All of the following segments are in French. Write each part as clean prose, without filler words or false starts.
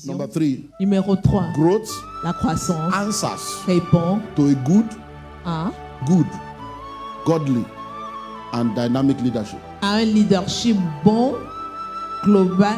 vision. Number 3, Numéro 3, growth la croissance answers répond to a à good, godly, and dynamic leadership. un leadership bon, global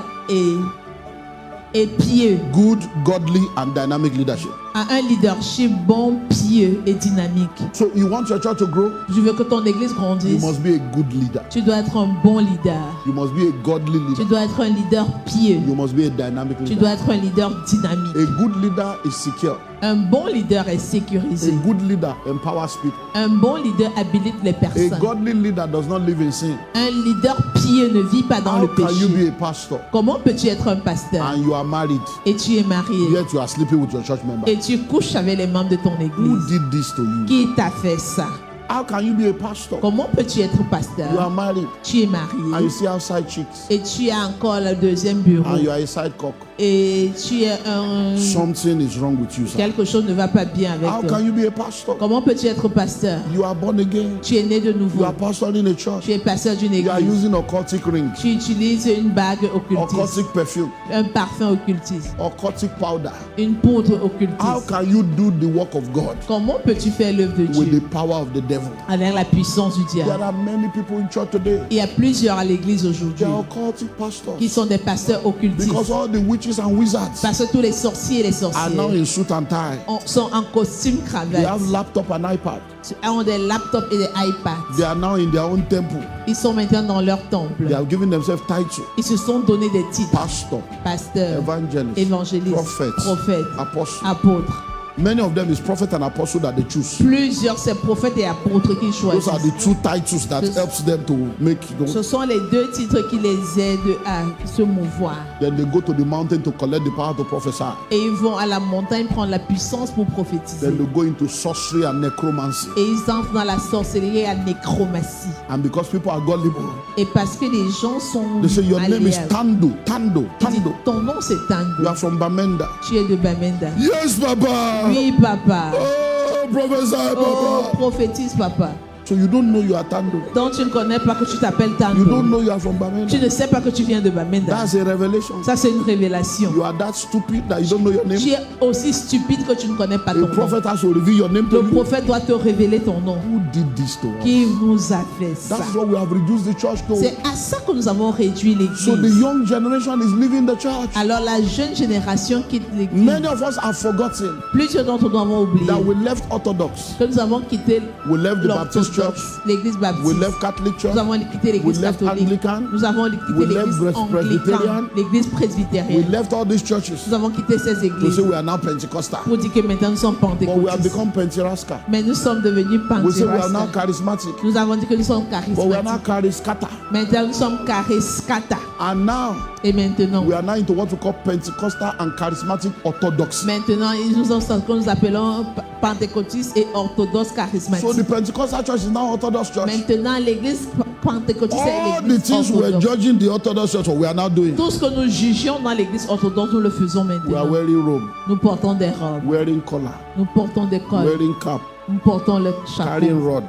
et pieux. Good, godly, and dynamic leadership. À un leadership bon, pieux et dynamique. So you want your church to grow? Je veux que ton église You grandisse. must be a good leader. Tu dois être un bon leader. You must be a godly Tu leader. dois être un leader pieux. You must be a dynamic Tu leader. dois être un leader dynamique. A good leader is secure. Un bon leader est A sécurisé. good leader empowers people. Un bon leader habilite les A personnes. godly leader does not live in sin. Un leader pieux ne vit pas dans How le can you péché. be a pastor Comment peux-tu être un pasteur and you are married, et tu es marié yet you are sleeping with your church member? et tu couches avec les membres de ton Who église? did this to you? Qui t'a fait ça? How can you be a pastor? Comment peux-tu être You are pasteur? married Tu es and marié you see outside chicks et tu as encore le deuxième bureau and you are a sidecock. et tu es un... Something is wrong with you, sir. Quelque chose ne va pas bien How avec toi. can you be a pastor? Comment peux-tu être pasteur? You are born again. Tu es né de You nouveau. are pastoring a church. Tu es pasteur d'une You are église. using occultic rings, Tu utilises une bague occultiste, occultic perfume, un parfum occultiste, occultic powder. une poudre How occultiste. can you do the work of God Comment peux-tu faire l'œuvre de with Dieu the power of the devil? avec la puissance du There diable? are many people in church today. Il y a plusieurs à l'église aujourd'hui They are occultic pastors qui sont des pasteurs occultistes. because all the witches and wizards Parce que tous les sorciers et les are now sorcières in suit and tie. sont en costume They cravate, have laptop and iPad. ont des laptops et des iPads. They are now in their own temple. Ils sont maintenant dans leur temple. They have given themselves titles: Ils se sont donné des titres. pastor, Pasteur, evangelist, évangéliste, prophet, prophète, apostle. apôtre. Many of them is prophet and apostle that they choose. Plusieurs, c'est prophètes et apôtres qui Those are choisissent. the two titles that helps them to make. Ce sont les deux titres qui les aident à se mouvoir. Then they go to the mountain to collect the power to prophesy. Et ils vont à la montagne prendre la puissance pour prophétiser. Then they go into sorcery and necromancy. Et ils entrent dans la sorcellerie et la nécromancie. And because people are gullible, Et parce que les gens sont they say your name is malléables. Tando, Tando, Ils disent, Tando. ton nom c'est You Tando. are from Bamenda. Tu es de Bamenda. Yes, Papa. Oui, papa. Oh, prophesy, Oh, Papa. prophétise, papa. So you don't know you are Tando. Donc tu ne connais pas que tu t'appelles You don't Tando. know you are from Tu Bamenda. ne sais pas que tu viens de Bamenda. That's a revelation. Ça, c'est une révélation. You are that stupid that you don't know your Tu name. es aussi stupide que tu ne connais pas A ton nom. prophet has to reveal your name to Le you. prophète doit te révéler ton nom. Who did this to us? Qui vous a fait ça? That's what we have reduced the church to. C'est à ça que nous avons réduit So the l'église. young generation is leaving the church. Alors la jeune génération quitte l'église. Many of us have forgotten Plusieurs d'entre nous avons oublié that we left Orthodox, que nous avons quitté we left the Baptist church, l'orthodoxe, l'église we baptiste. left Catholic church, Nous avons quitté l'église we left catholique. Anglican, Nous avons we quitté l'église left Presbyterian, anglicane, l'église we presbytérienne. left all these churches Nous avons quitté ces to say églises we are now Pentecostal. pour dire que maintenant nous sommes But we have pentecôtistes. become Pentirasca. Mais nous sommes devenus We say we are now pentecôtistes. charismatic. Nous avons dit que nous sommes But we are now charismatiques. chariscata. Maintenant nous sommes chariscata. And now Et maintenant, we are now into what we call Pentecostal and charismatic orthodoxy. maintenant nous sommes ce que nous appelons pentecôtistes et orthodoxes So charismatiques. the Pentecostal church is now Orthodox church. Maintenant l'église pentecôtiste All est the l'église things we were orthodoxe. judging the Orthodox church, we are now doing. Tout ce que nous jugions dans l'église orthodoxe, nous le faisons We are maintenant. wearing robe, Nous portons des robes, wearing collar, nous portons des cols, wearing cap, nous portons le carrying chapeau, rod.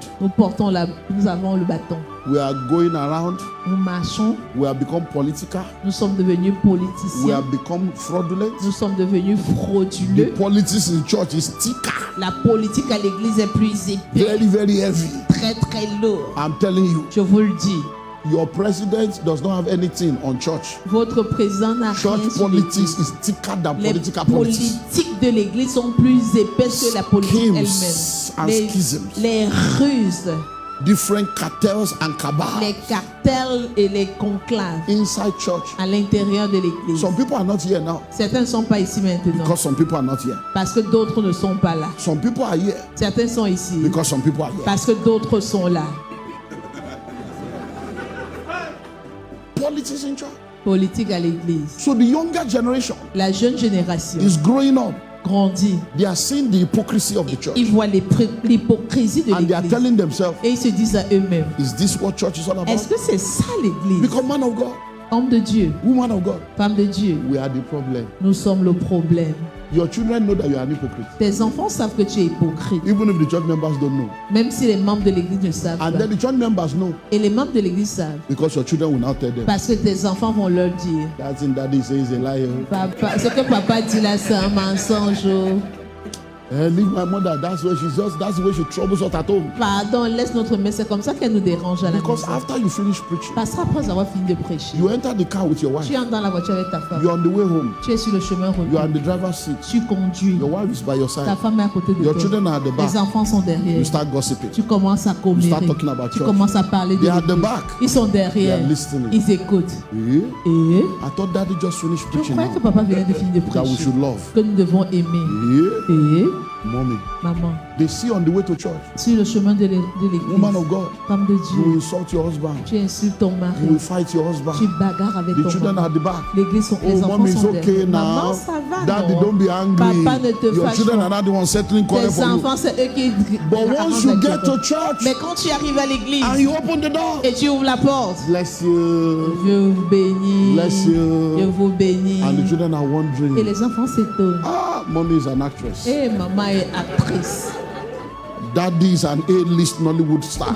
nous avons le bâton. We are going around. Nous marchons, We have become political. nous sommes devenus We politiciens, have become fraudulent. nous sommes devenus The frauduleux. politics in church is thicker, La politique à l'église est plus épais, very, very heavy. très très lourd. I'm telling you, Je vous le dis, your president does not have anything on church. votre président n'a rien Church sur politics l'église. is thicker than Les political politics. politiques de l'église sont plus épaisses que la politique Schemes and elle-même. schisms. Les ruses, Different cartels and cabals les cartels et les conclaves inside church. à l'intérieur de l'église. Some people are not here now Certains ne sont pas ici maintenant because some people are not here. parce que d'autres ne sont pas là. Some people are here Certains sont ici because some people are here. parce que d'autres sont là. Politics in church. Politique à l'église. So the younger generation La jeune génération is growing up. grandit. They are seeing the hypocrisy of the church Ils voient l'hypocrisie de and they are l'église telling themselves, et ils se disent à eux-mêmes, is this what church is all about? est-ce que c'est ça l'église? Become man of God. Homme de Dieu, Woman of God, femme de Dieu, we are the problem. nous sommes le problème. Your children know that you are an hypocrite. Tes enfants savent que tu es hypocrite, Even if the church members don't know. même si les membres de l'église ne savent And pas. then the church members know. Et les membres de l'église savent, Because your children will now tell them. parce que tes enfants vont leur dire, That thing daddy says is a liar. papa, ce que papa dit là, c'est un mensonge. Oh. Leave my mother. That's the way she troubles us at home. Pardon, laisse notre mère, c'est comme ça qu'elle nous dérange à la Because maison. after you finish preaching, Parce qu'après avoir fini de prêcher, you enter the car with your wife. tu entres dans la voiture avec ta femme, You're on the way home. tu es sur le chemin You're on retour, the driver's seat. tu conduis, Your wife is by your ta side. femme est à côté de Your toi, children are at the les back. enfants sont derrière, You start gossiping. tu commences à commérer, start talking about tu church. commences à parler de They are at the l'église. back. Ils sont derrière, They are listening. ils écoutent. Eh? Et I thought daddy just finished je preaching croyais que now. papa venait de finir de That we prêcher, should love. que nous devons aimer. Eh? Et Mommy. maman, They see on the way to church. sur le chemin de Woman l'église, of God. femme de You will Dieu, insult your husband. tu insultes ton You mari, will fight your husband. tu bagarres avec The ton children are mari. at the back. L'église, Oh, les enfants mommy, it's sont okay derrière. now. Maman, ça va, Daddy, non? don't be angry. Papa, ne te Your fâche children pas. are not the ones settling quarrel Tes for you. enfants, c'est eux qui But once arrangent you la get guerre. to church Mais quand tu arrives à l'église and you open the door, et tu ouvres la porte, bless you. Dieu vous bénit. Bless you. Dieu vous bénit. And the children are Et wondering, les enfants s'étonnent. ah, mommy is an actress. Et maman est actrice. Daddy is an A-list Nollywood star.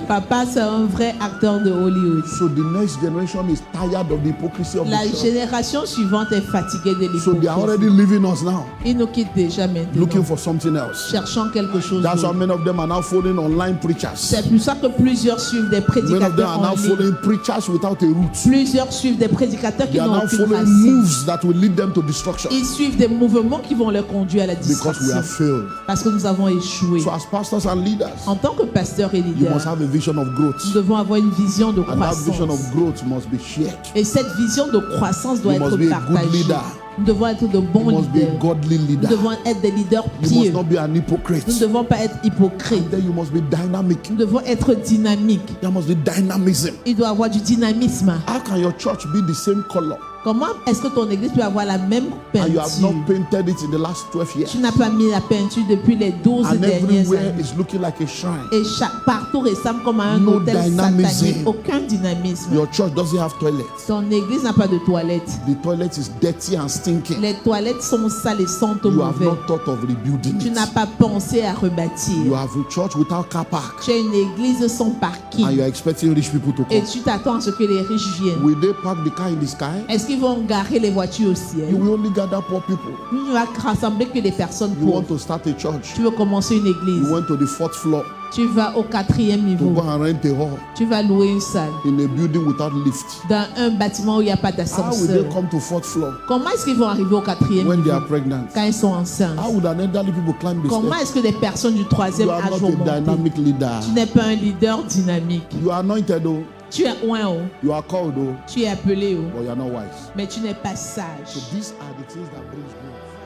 Papa, c'est un vrai acteur de Hollywood. So the next generation is tired of the hypocrisy of La the church. génération suivante est fatiguée de So they are l'hypocrisie. already leaving us now, Ils nous quittent déjà maintenant, looking for something else. cherchant quelque chose That's why d'autre. many of them are now following online preachers. C'est pour ça que plusieurs suivent des Many of them prédicateurs are en now ligne. following preachers without a root. Plusieurs suivent des prédicateurs qui They are n'ont now aucune following racine. moves that will lead them to destruction Ils suivent des mouvements qui vont leur conduire à la because we distraction. have failed. Parce que nous avons échoué. So as pastors and leaders, En tant que pasteur et you leader, must have a vision of growth. nous devons avoir une vision de And that vision croissance. of growth must be shared. Et cette vision de croissance doit You être must be a good partagée. leader. Nous devons être de You bons must be a leaders. godly Nous leader. devons être des leaders You must pieux. not be an hypocrite. Nous ne devons pas être hypocrites. Then you must be dynamic. Nous devons être dynamiques. There must be dynamism. Il doit y avoir du dynamisme. How can your church be the same color Comment est-ce que ton église peut avoir la même and you have peinture? not painted it in the last 12 years? Tu n'as pas mis la peinture depuis les 12 And dernières everywhere années. is looking like a shrine. Et partout ressemble comme à un No hôtel dynamism. satanique. Aucun dynamisme. Your church doesn't have toilets. Ton église n'a pas de toilette. The toilet is dirty and stinking. Les toilettes sont sales et sentent You have mauvais. not thought of rebuilding Tu it. n'as pas pensé à You rebâtir. have a church without car park Tu as une église sans and parking. you are expecting rich people to Et come. tu t'attends à ce que les riches viennent. Will they park the car in the sky? Est-ce qu'ils vont garer les voitures au You ciel? will only gather poor people. Tu ne vas rassembler que des personnes You want pauvres. to start a church. Tu veux commencer une You église. went to the 4th floor Tu vas au 4e to niveau. go and rent a hall Tu vas louer une salle in a building without lift. dans un bâtiment où il n'y a pas How will d'ascenseur. they come to 4th floor Comment est-ce qu'ils vont arriver au 4e when they niveau are pregnant? quand ils sont enceintes? How would an elderly people climb the Comment stairs? est-ce que des personnes du 3e You are âge not vont a monter? dynamic leader. Tu n'es pas un leader dynamique. You are anointed though. Tu es oint haut, You are called though, tu es appelé haut, but you are not wise. mais tu n'es pas So sage. these are the things that brings growth.